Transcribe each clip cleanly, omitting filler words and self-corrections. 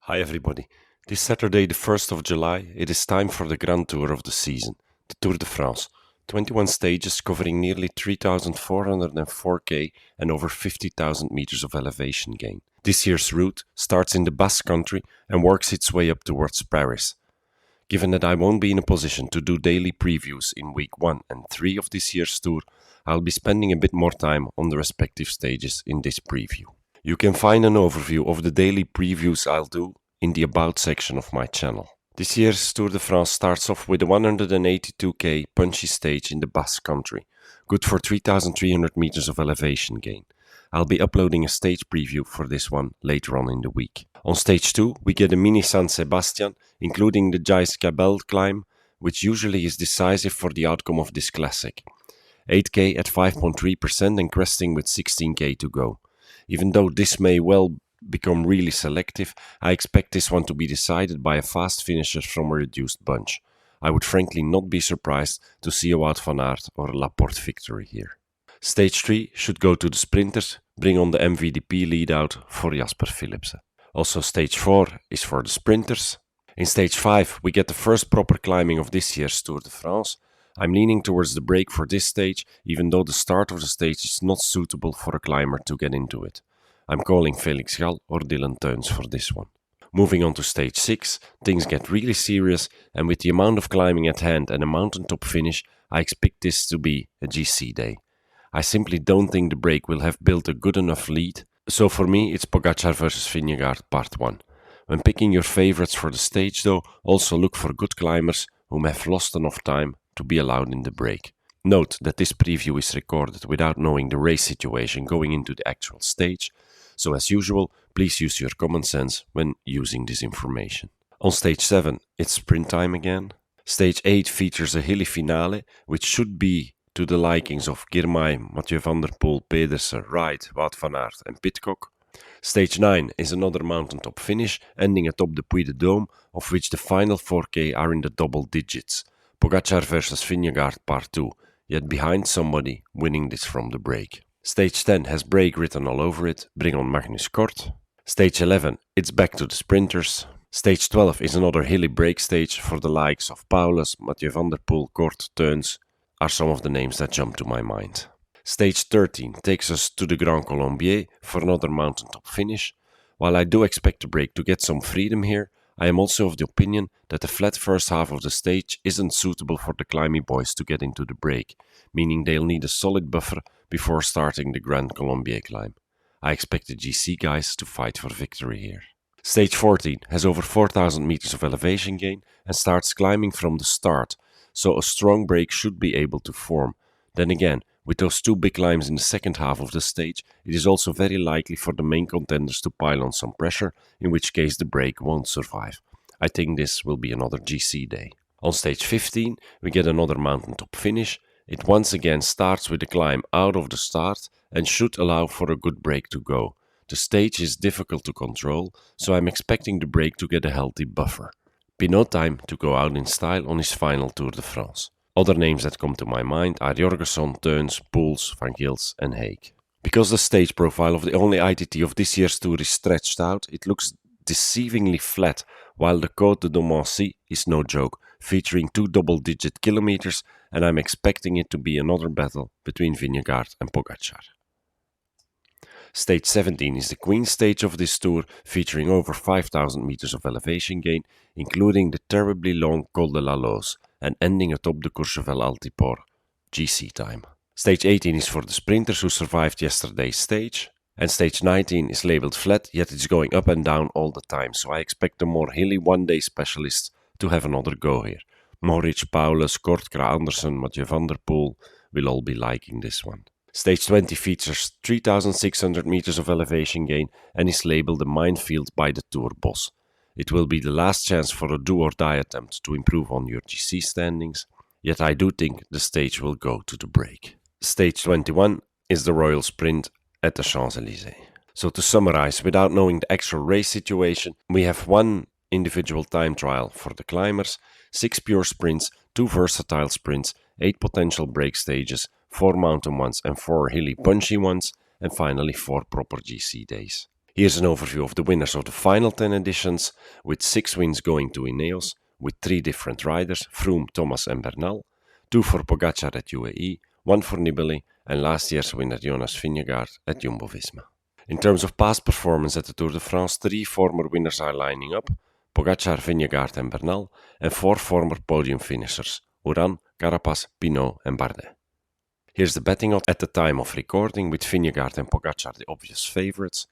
Hi everybody. This Saturday, the 1st of July, it is time for the Grand Tour of the season, the Tour de France. 21 stages covering nearly 3,404 km and over 50,000 meters of elevation gain. This year's route starts in the Basque Country and works its way up towards Paris. Given that I won't be in a position to do daily previews in week 1 and 3 of this year's tour, I'll be spending a bit more time on the respective stages in this preview. You can find an overview of the daily previews I'll do in the About section of my channel. This year's Tour de France starts off with a 182k punchy stage in the Basque Country, good for 3,300 meters of elevation gain. I'll be uploading a stage preview for this one later on in the week. On stage 2, we get a mini San Sebastian, including the Jais Cabel climb, which usually is decisive for the outcome of this classic. 8k at 5.3% and cresting with 16k to go. Even though this may well become really selective, I expect this one to be decided by a fast finisher from a reduced bunch. I would frankly not be surprised to see a Wout van Aert or a Laporte victory here. Stage 3 should go to the sprinters, bring on the MVDP lead out for Jasper Philipsen. Also stage 4 is for the sprinters. In stage 5 we get the first proper climbing of this year's Tour de France. I'm leaning towards the break for this stage, even though the start of the stage is not suitable for a climber to get into it. I'm calling Felix Gall or Dylan Teuns for this one. Moving on to stage 6, things get really serious, and with the amount of climbing at hand and a mountaintop finish, I expect this to be a GC day. I simply don't think the break will have built a good enough lead, so for me it's Pogačar versus Vingegaard part 1. When picking your favorites for the stage though, also look for good climbers whom have lost enough time to be allowed in the break. Note that this preview is recorded without knowing the race situation going into the actual stage, so as usual, please use your common sense when using this information. On stage 7, it's sprint time again. Stage 8 features a hilly finale, which should be to the likings of Girmay, Mathieu van der Poel, Pedersen, Wright, Wout van Aert and Pidcock. Stage 9 is another mountaintop finish, ending atop the Puy de Dôme, of which the final 4k are in the double digits. Pogačar versus Vingegaard part 2, yet behind somebody winning this from the break. Stage 10 has break written all over it, bring on Magnus Kort. Stage 11, it's back to the sprinters. Stage 12 is another hilly break stage for the likes of Paulus, Mathieu van der Poel, Kort, Teuns are some of the names that jump to my mind. Stage 13 takes us to the Grand Colombier for another mountaintop finish. While I do expect the break to get some freedom here, I am also of the opinion that the flat first half of the stage isn't suitable for the climby boys to get into the break, meaning they'll need a solid buffer before starting the Grand Colombier climb. I expect the GC guys to fight for victory here. Stage 14 has over 4,000 meters of elevation gain and starts climbing from the start, so a strong break should be able to form. Then again, with those two big climbs in the second half of the stage, it is also very likely for the main contenders to pile on some pressure, in which case the break won't survive. I think this will be another GC day. On stage 15, we get another mountaintop finish. It once again starts with a climb out of the start and should allow for a good break to go. The stage is difficult to control, so I'm expecting the break to get a healthy buffer. Pinot time to go out in style on his final Tour de France. Other names that come to my mind are Jorgenson, Teuns, Poels, Van Gils and Haig. Because the stage profile of the only ITT of this year's tour is stretched out, it looks deceivingly flat, while the Côte de Domancy is no joke, featuring 2 double-digit kilometers, and I'm expecting it to be another battle between Vingegaard and Pogačar. Stage 17 is the Queen stage of this tour, featuring over 5,000 meters of elevation gain, including the terribly long Col de la Loze, and ending atop the Courchevel Altiport, GC time. Stage 18 is for the sprinters who survived yesterday's stage, and stage 19 is labelled flat, yet it's going up and down all the time, so I expect the more hilly one-day specialists to have another go here. Mohoric, Paulus, Kort, Kragh Andersen, Mathieu van der Poel will all be liking this one. Stage 20 features 3,600 meters of elevation gain and is labelled a minefield by the Tour boss. It will be the last chance for a do-or-die attempt to improve on your GC standings, yet I do think the stage will go to the break. Stage 21 is the Royal Sprint at the Champs-Élysées. So to summarize, without knowing the actual race situation, we have 1 individual time trial for the climbers, 6 pure sprints, 2 versatile sprints, 8 potential break stages, 4 mountain ones and 4 hilly punchy ones, and finally 4 proper GC days. Here's an overview of the winners of the final 10 editions, with 6 wins going to Ineos, with 3 different riders, Froome, Thomas and Bernal, 2 for Pogacar at UAE, 1 for Nibali, and last year's winner Jonas Vingegaard at Jumbo-Visma. In terms of past performance at the Tour de France, 3 former winners are lining up, Pogacar, Vingegaard and Bernal, and 4 former podium finishers, Uran, Carapaz, Pinot and Bardet. Here's the betting odds at the time of recording, with Vingegaard and Pogacar the obvious favourites.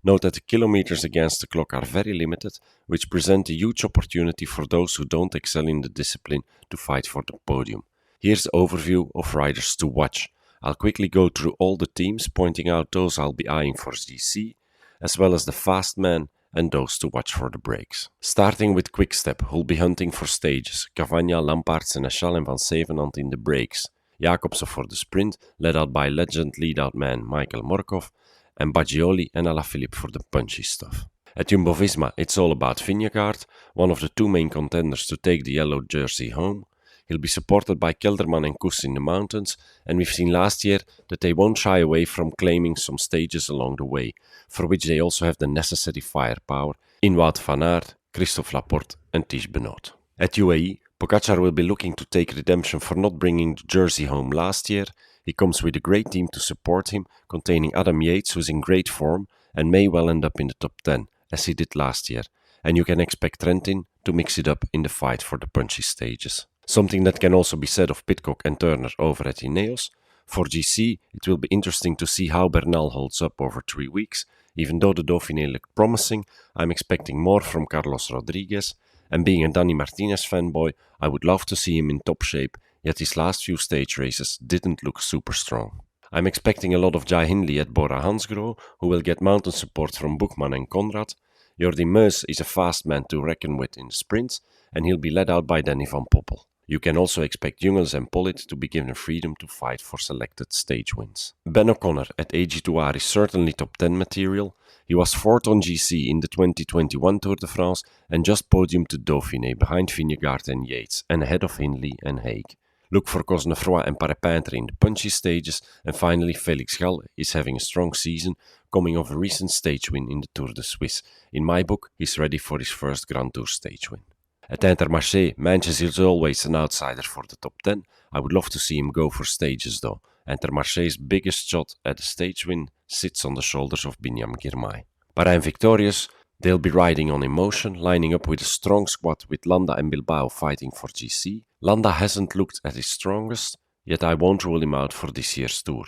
Note that the kilometers against the clock are very limited, which present a huge opportunity for those who don't excel in the discipline to fight for the podium. Here's the overview of riders to watch. I'll quickly go through all the teams, pointing out those I'll be eyeing for GC, as well as the fast men and those to watch for the breaks. Starting with Quickstep, who'll be hunting for stages, Cavagna, Lampaert, Seneschal and Van Zevenand in the breaks, Jacobsen for the sprint, led out by legend lead-out man Michael Morkov, and Baggioli and Alaphilippe for the punchy stuff. At Jumbo-Visma, it's all about Vingegaard, one of the 2 main contenders to take the yellow jersey home. He'll be supported by Kelderman and Kuss in the mountains, and we've seen last year that they won't shy away from claiming some stages along the way, for which they also have the necessary firepower in Wout van Aert, Christophe Laporte and Tiesj Benoot. At UAE, Pogacar will be looking to take redemption for not bringing the jersey home last year. He comes with a great team to support him, containing Adam Yates, who's in great form and may well end up in the top 10, as he did last year, and you can expect Trentin to mix it up in the fight for the punchy stages. Something that can also be said of Pidcock and Turner over at Ineos. For GC, it will be interesting to see how Bernal holds up over 3 weeks. Even though the Dauphiné looked promising, I'm expecting more from Carlos Rodriguez, and being a Dani Martinez fanboy, I would love to see him in top shape, yet his last few stage races didn't look super strong. I'm expecting a lot of Jai Hindley at Bora Hansgrohe, who will get mountain support from Buchmann and Conrad. Jordi Meus is a fast man to reckon with in the sprints, and he'll be led out by Danny van Poppel. You can also expect Jungels and Pollitt to be given freedom to fight for selected stage wins. Ben O'Connor at AG2R is certainly top 10 material. He was 4th on GC in the 2021 Tour de France and just podiumed the Dauphiné behind Vingegaard and Yates and ahead of Hindley and Haig. Look for Cosnefroy and Parepintre in the punchy stages, and finally Felix Gall is having a strong season, coming off a recent stage win in the Tour de Suisse. In my book, he's ready for his first Grand Tour stage win. At Intermarché, Manchester is always an outsider for the top 10. I would love to see him go for stages though. Intermarché's biggest shot at a stage win sits on the shoulders of Binyam Girmay. Bahrain victorious, they'll be riding on emotion, lining up with a strong squad with Landa and Bilbao fighting for GC. Landa hasn't looked at his strongest, yet I won't rule him out for this year's tour.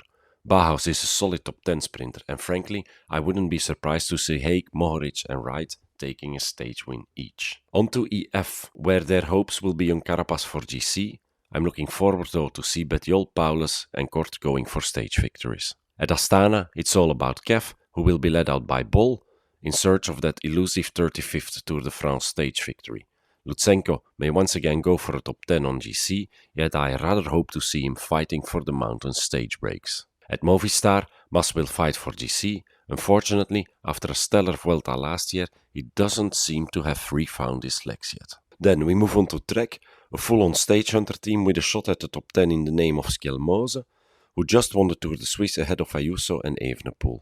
Bauhaus is a solid top 10 sprinter, and frankly, I wouldn't be surprised to see Haig, Mohoric and Wright taking a stage win each. On to EF, where their hopes will be on Carapaz for GC. I'm looking forward though to see Bettiol, Paulus and Kort going for stage victories. At Astana, it's all about Kev, who will be led out by Bol, in search of that elusive 35th Tour de France stage victory. Lutsenko may once again go for a top 10 on GC, yet I rather hope to see him fighting for the mountain stage breaks. At Movistar, Mas will fight for GC. Unfortunately, after a stellar Vuelta last year, he doesn't seem to have refound his legs yet. Then we move on to Trek, a full-on stage hunter team with a shot at the top 10 in the name of Skelmose, who just won the Tour de Suisse ahead of Ayuso and Evenepoel.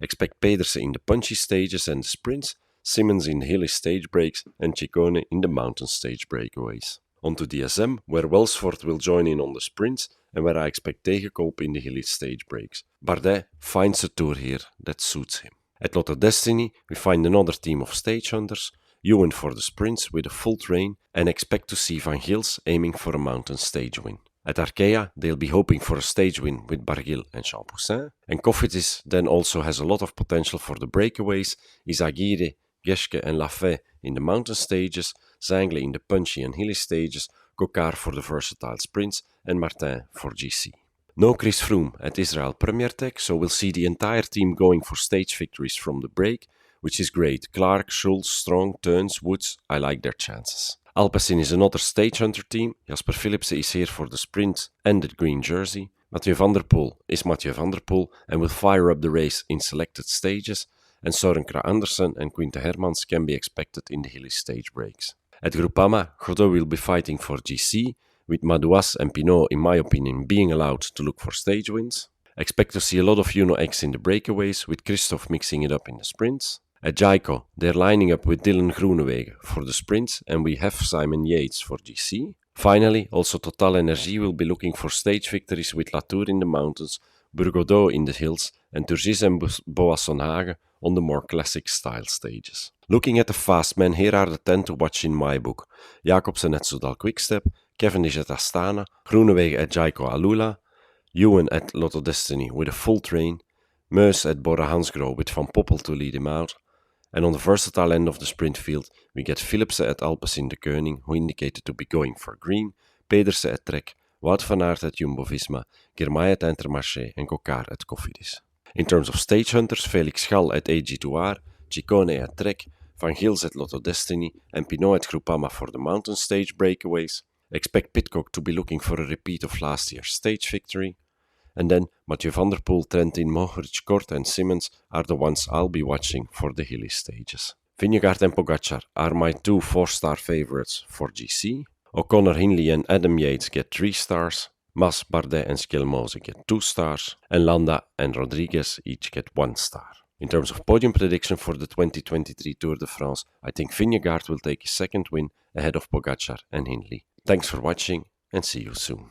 Expect Pedersen in the punchy stages and the sprints, Simmons in the hilly stage breaks, and Ciccone in the mountain stage breakaways. On to DSM, where Welsford will join in on the sprints, and where I expect Tegenkolb in the hilly stage breaks. Bardet finds a tour here that suits him. At Lotto Destiny, we find another team of stage hunters, Ewan for the sprints with a full train, and expect to see Van Gils aiming for a mountain stage win. At Arkea, they'll be hoping for a stage win with Barguil and Champoussin, and Cofidis then also has a lot of potential for the breakaways, Izagirre, Geschke and Lafay in the mountain stages, Zangle in the punchy and hilly stages, Kokar for the versatile sprints, and Martin for GC. No Chris Froome at Israel Premier Tech, so we'll see the entire team going for stage victories from the break, which is great. Clark, Schulz, Strong, Teuns, Woods, I like their chances. Alpecin is another stage hunter team. Jasper Philipsen is here for the sprint and the green jersey. Mathieu van der Poel is Mathieu van der Poel and will fire up the race in selected stages, and Søren Kragh Andersen and Quinten Hermans can be expected in the hilly stage breaks. At Groupama, Godot will be fighting for GC, with Madouas and Pinot, in my opinion, being allowed to look for stage wins. Expect to see a lot of Juno X in the breakaways, with Christoph mixing it up in the sprints. At Jaiko, they're lining up with Dylan Groenewegen for the sprints, and we have Simon Yates for GC. Finally, also Total Energie will be looking for stage victories with Latour in the mountains, Burgodeau in the hills, and Turgis and Boissonhagen on the more classic style stages. Looking at the fast men, here are the 10 to watch in my book. Jacobsen at Soudal Quickstep, Cavendish at Astana, Groenewegen at Jaiko Alula, Ewan at Lotto Destiny with a full train, Meus at Bora Hansgrohe with Van Poppel to lead him out, and on the versatile end of the sprint field, we get Philipsen at Alpecin de Koning, who indicated to be going for green, Pedersen at Trek, Wout van Aert at Jumbo-Visma, Girmay at Intermarché, and Coquard at Cofidis. In terms of stage hunters, Felix Gal at AG2R, Ciccone at Trek, Van Gils at Lotto Destiny, and Pinot at Groupama for the mountain stage breakaways. Expect Pidcock to be looking for a repeat of last year's stage victory. And then Mathieu van der Poel, Trentin, Mohoric, Kort and Simmons are the ones I'll be watching for the hilly stages. Vingegaard and Pogačar are my 2 4-star favorites for GC. O'Connor, Hindley and Adam Yates get 3 stars. Mas, Bardet and Skjelmose get 2 stars. And Landa and Rodriguez each get 1 star. In terms of podium prediction for the 2023 Tour de France, I think Vingegaard will take his second win ahead of Pogačar and Hindley. Thanks for watching and see you soon.